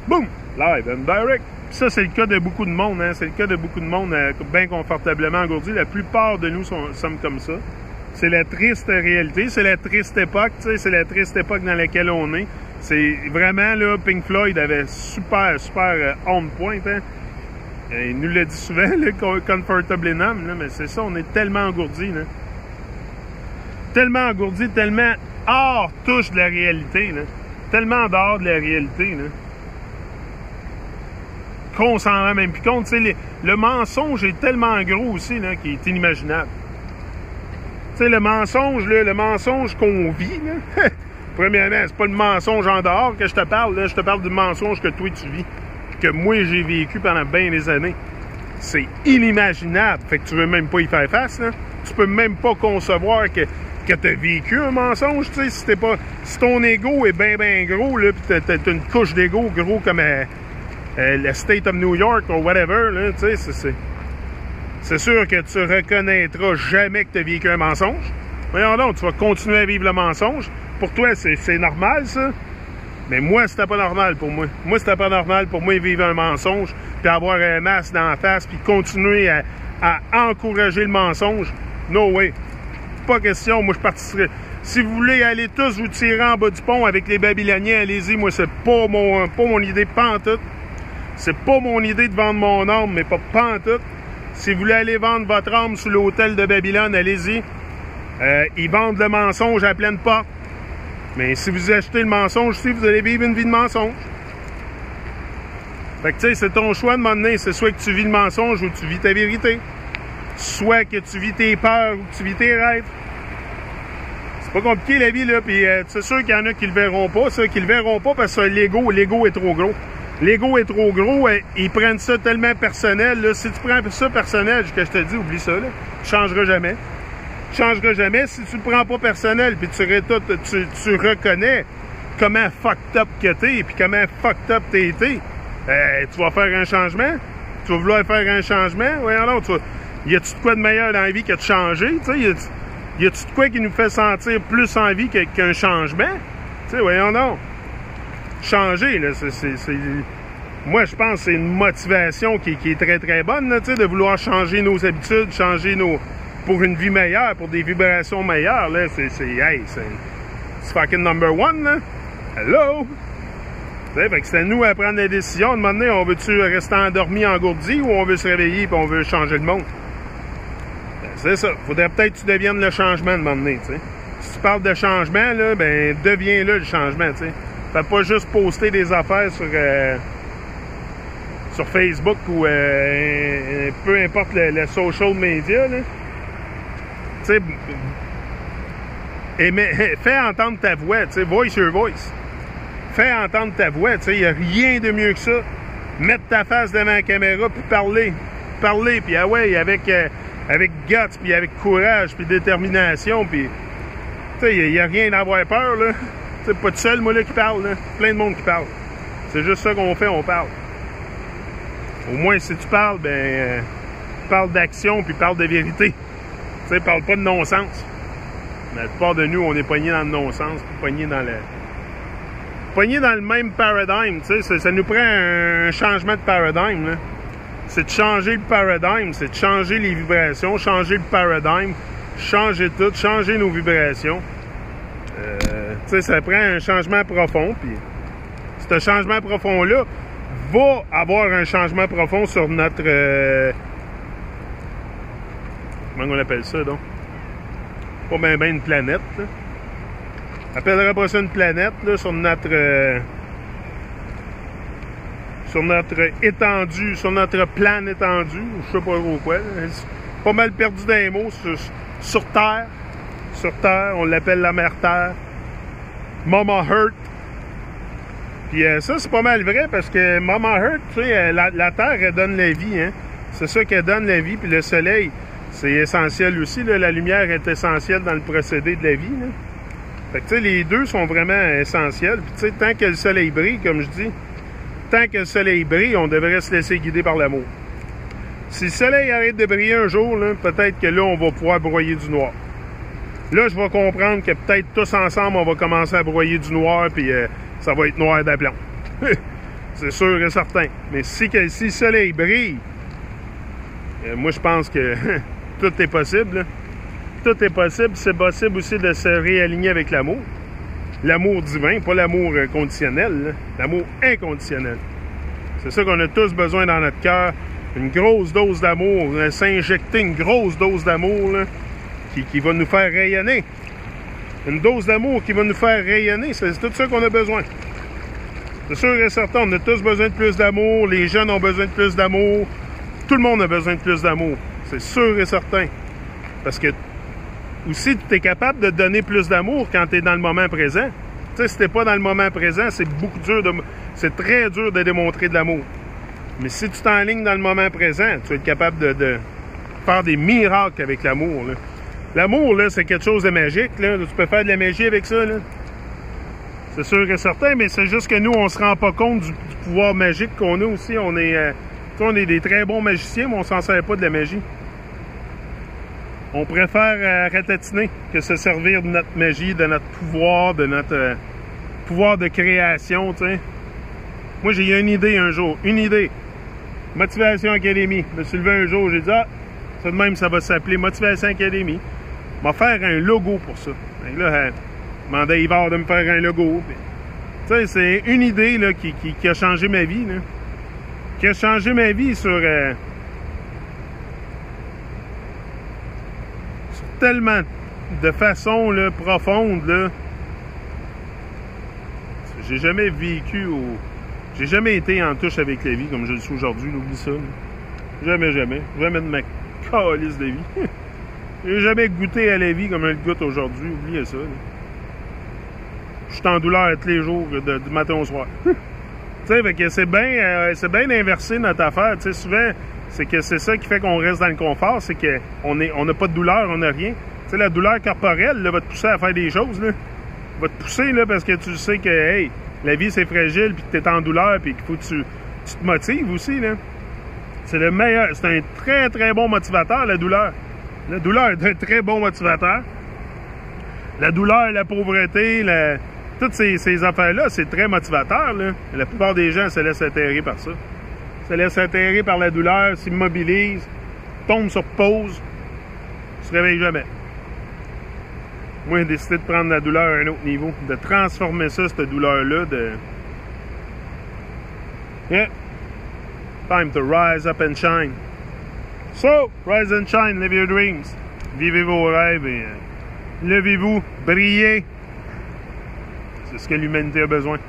Boum! Live and direct. Ça, c'est le cas de beaucoup de monde, hein? C'est le cas de beaucoup de monde bien confortablement engourdi. La plupart de nous sommes comme ça. C'est la triste réalité, c'est la triste époque, tu sais, c'est la triste époque dans laquelle on est. C'est vraiment, là, Pink Floyd avait super on point, hein? Il nous l'a dit souvent, là, Comfortably Numb, là, mais c'est ça, on est tellement engourdi, là. Tellement engourdi, tellement hors touche de la réalité, là. Tellement dehors de la réalité, là. Qu'on s'en rend même plus compte. Le mensonge est tellement gros aussi, là, qu'il est inimaginable. Tu sais, le mensonge qu'on vit, là, premièrement, c'est pas le mensonge en dehors que je te parle, là, je te parle du mensonge que toi tu vis, que moi j'ai vécu pendant bien des années. C'est inimaginable. Fait que tu veux même pas y faire face, là. Tu peux même pas concevoir que t'as vécu un mensonge, tu sais, si ton ego est bien gros, là, pis t'as une couche d'ego gros comme le State of New York ou whatever, là, tu sais, c'est sûr que tu reconnaîtras jamais que tu as vécu un mensonge. Voyons donc, tu vas continuer à vivre le mensonge. Pour toi, c'est normal, ça. Mais moi, c'était pas normal pour moi. Moi, c'était pas normal pour moi de vivre un mensonge, puis avoir un masque dans la face, puis continuer à encourager le mensonge. No way. Pas question, moi, je partirais. Si vous voulez aller tous vous tirer en bas du pont avec les Babyloniens, allez-y. Moi, c'est pas mon idée, pas en tout. C'est pas mon idée de vendre mon âme, mais pas en tout. Si vous voulez aller vendre votre âme sous l'hôtel de Babylone, allez-y. Ils vendent le mensonge à pleine porte. Mais si vous achetez le mensonge, vous allez vivre une vie de mensonge. Fait que tu sais, c'est ton choix de m'emmener. C'est soit que tu vis le mensonge ou tu vis ta vérité. Soit que tu vis tes peurs ou que tu vis tes rêves. C'est pas compliqué la vie, là. Puis c'est sûr qu'il y en a qui le verront pas. Ceux qui le verront pas parce que l'ego est trop gros. L'ego est trop gros, ils prennent ça tellement personnel. Là. Si tu prends ça personnel, que je te dis, oublie ça, là. Tu changeras jamais. Tu changeras jamais si tu le prends pas personnel, puis tu reconnais comment fucked up que t'es, puis comment fucked up t'es été. Tu vas faire un changement? Tu vas vouloir faire un changement? Voyons donc, y a-tu de quoi de meilleur dans la vie que de changer? Y a-tu de quoi qui nous fait sentir plus en vie qu'un changement? T'sais, voyons donc. Changer, là, moi, je pense que c'est une motivation qui est très bonne, là, de vouloir changer nos habitudes, changer pour une vie meilleure, pour des vibrations meilleures, là, c'est fucking number one, là. Hello! Fait que c'est à nous à prendre la décision. De un moment donné, on veut-tu rester endormi, engourdi, ou on veut se réveiller et on veut changer le monde? Ben, c'est ça. Faudrait peut-être que tu deviennes le changement de un moment donné, t'sais. Si tu parles de changement, là, ben, deviens-le le changement, tu sais. Fais pas juste poster des affaires sur Facebook ou peu importe le social media, là. Tu sais, fais entendre ta voix, tu sais, voice your voice. Fais entendre ta voix, tu sais, il n'y a rien de mieux que ça. Mettre ta face devant la caméra puis parler. Parler, puis ah ouais, avec guts, puis avec courage, puis détermination, puis tu sais, il n'y a rien à avoir peur, là. C'est pas tout seul, moi, là, qui parle, là. Plein de monde qui parle. C'est juste ça qu'on fait, on parle. Au moins, si tu parles, ben, parle d'action, puis parle de vérité. Tu sais, parle pas de non-sens. Mais la plupart de nous, on est pognés dans le non-sens, puis pognés dans le même paradigme, tu sais. Ça nous prend un changement de paradigme, là. C'est de changer le paradigme, c'est de changer les vibrations, changer le paradigme, changer tout, changer nos vibrations. Tu sais, ça prend un changement profond, puis ce changement profond-là va avoir un changement profond sur notre... comment on appelle ça, donc? Pas bien une planète, là. On appellerait pas ça une planète, là, sur notre étendue, sur notre plan étendu, ou je sais pas trop quoi, là. Pas mal perdu dans les mots, sur Terre. Sur Terre, on l'appelle la mère Terre. Mama Earth. Puis ça, c'est pas mal vrai parce que Mama Earth, tu sais, la Terre, elle donne la vie, hein. C'est ça qu'elle donne la vie. Puis le soleil, c'est essentiel aussi, là. La lumière est essentielle dans le procédé de la vie, là. Fait que, tu sais, les deux sont vraiment essentiels. Puis, tu sais, tant que le soleil brille, comme je dis, tant que le soleil brille, on devrait se laisser guider par l'amour. Si le soleil arrête de briller un jour, là, peut-être que là, on va pouvoir broyer du noir. Là, je vais comprendre que peut-être tous ensemble, on va commencer à broyer du noir, puis ça va être noir d'aplomb. C'est sûr et certain. Mais si le soleil brille, moi, je pense que tout est possible. Là. Tout est possible. C'est possible aussi de se réaligner avec l'amour. L'amour divin, pas l'amour conditionnel. L'amour inconditionnel. C'est ça qu'on a tous besoin dans notre cœur. Une grosse dose d'amour. S'injecter une grosse dose d'amour qui va nous faire rayonner. Une dose d'amour qui va nous faire rayonner. C'est tout ça qu'on a besoin. C'est sûr et certain, on a tous besoin de plus d'amour. Les jeunes ont besoin de plus d'amour. Tout le monde a besoin de plus d'amour. C'est sûr et certain. Parce que aussi, tu es capable de donner plus d'amour quand tu es dans le moment présent. Tu sais, si tu n'es pas dans le moment présent, c'est beaucoup dur c'est très dur de démontrer de l'amour. Mais si tu t'enlignes dans le moment présent, tu vas être capable de faire des miracles avec l'amour. L'amour, là, c'est quelque chose de magique. Là. Tu peux faire de la magie avec ça. Là. C'est sûr et certain, mais c'est juste que nous, on se rend pas compte du pouvoir magique qu'on a aussi. On est des très bons magiciens, mais on s'en sert pas de la magie. On préfère ratatiner que se servir de notre magie, de notre pouvoir, de notre pouvoir de création, tu sais. Moi, j'ai eu une idée un jour. Une idée. Motivation Academy. Je me suis levé un jour, j'ai dit, ça de même, ça va s'appeler Motivation Academy. On va faire un logo pour ça. Et là, demandé à Yvard de me faire un logo. Tu sais, c'est une idée là, qui a changé ma vie. Là. Qui a changé ma vie sur tellement de façons là, profondes. Là. J'ai jamais vécu j'ai jamais été en touche avec la vie comme je le suis aujourd'hui. Oublie ça. Là. Jamais. Jamais de ma calice de vie. J'ai jamais goûté à la vie comme je le goûte aujourd'hui. Oubliez ça. Là. Je suis en douleur tous les jours, du matin au soir. Tu sais, fait que c'est bien d'inverser notre affaire. Tu sais, souvent, c'est que c'est ça qui fait qu'on reste dans le confort, c'est qu'on n'a pas de douleur, on n'a rien. Tu sais, la douleur corporelle, là, va te pousser à faire des choses, là. Va te pousser, là, parce que tu sais que, hey, la vie, c'est fragile, puis que t'es en douleur, puis qu'il faut que tu te motives aussi, là. C'est le meilleur, c'est un très, très bon motivateur, la douleur. La douleur est un très bon motivateur. La douleur, la pauvreté, toutes ces affaires-là, c'est très motivateur. Là. La plupart des gens se laissent atterrir par ça. Se laissent atterrir par la douleur, s'immobilisent, tombent sur pause, se réveillent jamais. Moi, j'ai décidé de prendre la douleur à un autre niveau, de transformer ça, cette douleur-là, Yeah. Time to rise up and shine. So, rise and shine, live your dreams. Vivez vos rêves et levez-vous, brillez. C'est ce que l'humanité a besoin.